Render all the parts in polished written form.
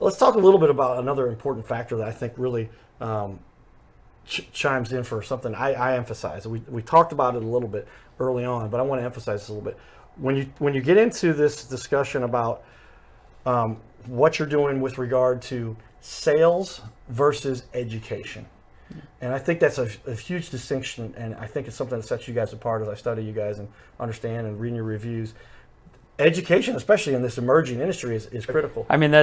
Let's talk a little bit about another important factor that I think really chimes in for something I emphasize. We talked about it a little bit early on, but I want to emphasize this a little bit. When you get into this discussion about what you're doing with regard to sales versus education, and I think that's a huge distinction, and I think it's something that sets you guys apart as I study you guys and understand and reading your reviews. Education, especially in this emerging industry, is critical. I mean,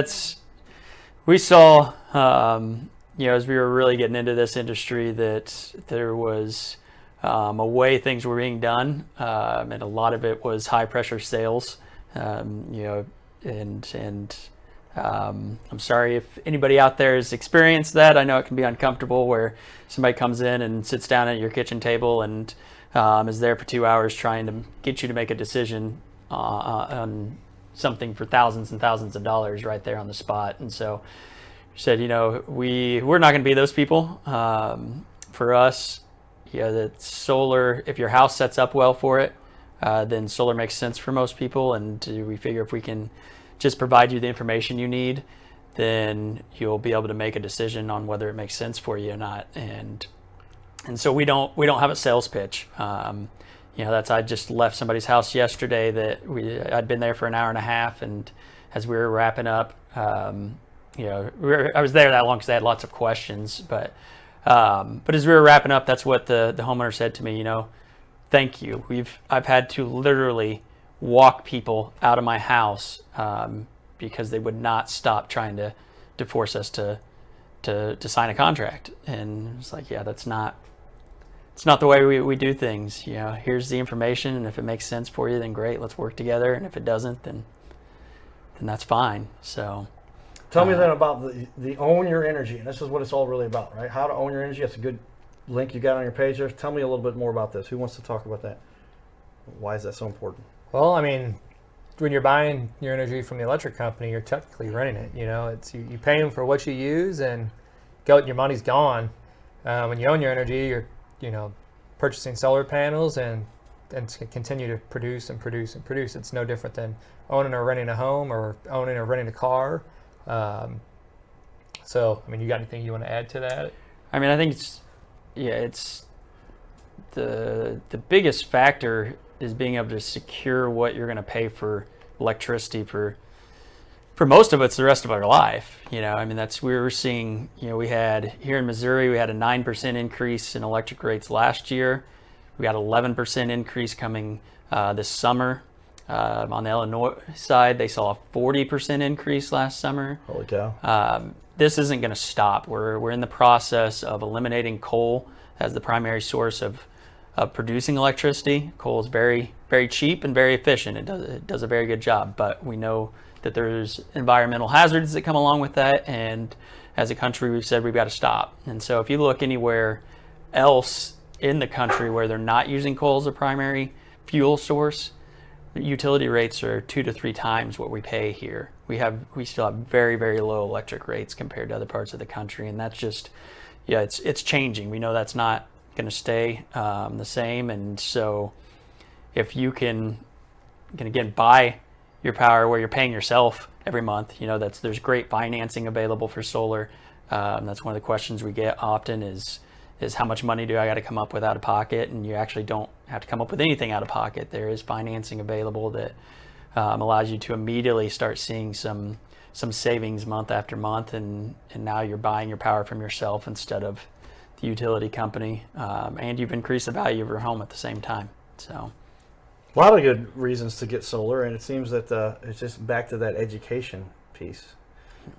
we saw, as we were really getting into this industry, that there was a way things were being done, and a lot of it was high pressure sales, and I'm sorry if anybody out there has experienced that. I know it can be uncomfortable where somebody comes in and sits down at your kitchen table and is there for 2 hours trying to get you to make a decision on something for thousands and thousands of dollars right there on the spot. And so we said, we're not going to be those people. For us, that solar, if your house sets up well for it, then solar makes sense for most people. And we figure if we can just provide you the information you need, then you'll be able to make a decision on whether it makes sense for you or not. And so we don't have a sales pitch. I just left somebody's house yesterday that I'd been there for an hour and a half, and as we were wrapping up, I was there that long because I had lots of questions. But as we were wrapping up, that's what the homeowner said to me. Thank you. I've had to literally walk people out of my house because they would not stop trying to force us to sign a contract. And it's like, it's not the way we do things. Here's the information, and if it makes sense for you, then great, let's work together. And if it doesn't, then that's fine. So tell me then about the own your energy, and this is what it's all really about, right? How to own your energy. That's a good link you got on your page there. Tell me a little bit more about this. Who wants to talk about that? Why is that so important? Well, I mean, when you're buying your energy from the electric company, you're technically renting it. It's you pay them for what you use, and your money's gone. When you own your energy, you're purchasing solar panels and continue to produce and produce and produce. It's no different than owning or renting a home or owning or renting a car. So, I mean, you got anything you want to add to that? I mean, I think it's the biggest factor is being able to secure what you're going to pay for electricity for most of it's the rest of our life. I mean, we were seeing, we had here in Missouri, we had a 9% increase in electric rates last year. We got 11% increase coming this summer. On the Illinois side, they saw a 40% increase last summer. Holy cow. This isn't going to stop. We're in the process of eliminating coal as the primary source of producing electricity. Coal is very, very cheap and very efficient. It does a very good job, but we know that there's environmental hazards that come along with that, and as a country we've said we've got to stop. And so if you look anywhere else in the country where they're not using coal as a primary fuel source, utility rates are 2 to 3 times what we pay here. We still have very, very low electric rates compared to other parts of the country, and that's just it's changing. We know that's not going to stay the same. And so if you can again buy your power where you're paying yourself every month, there's great financing available for solar. That's one of the questions we get often is how much money do I got to come up with out of pocket? And you actually don't have to come up with anything out of pocket. There is financing available that allows you to immediately start seeing some savings month after month, and now you're buying your power from yourself instead of the utility company, and you've increased the value of your home at the same time. So a lot of good reasons to get solar, and it seems that it's just back to that education piece.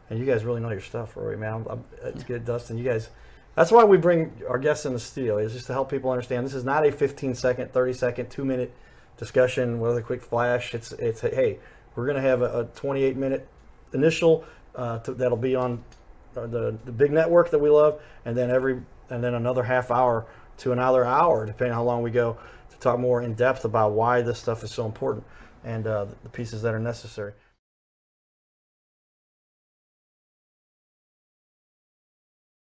And you guys really know your stuff, Rory, man. It's good, Dustin. You guys, that's why we bring our guests in the studio, is just to help people understand this is not a 15-second, 30-second, 2-minute discussion with a quick flash. It's hey, we're going to have a 28-minute initial that'll be on the big network that we love, and then another half hour to another hour, depending on how long we go, to talk more in depth about why this stuff is so important and the pieces that are necessary.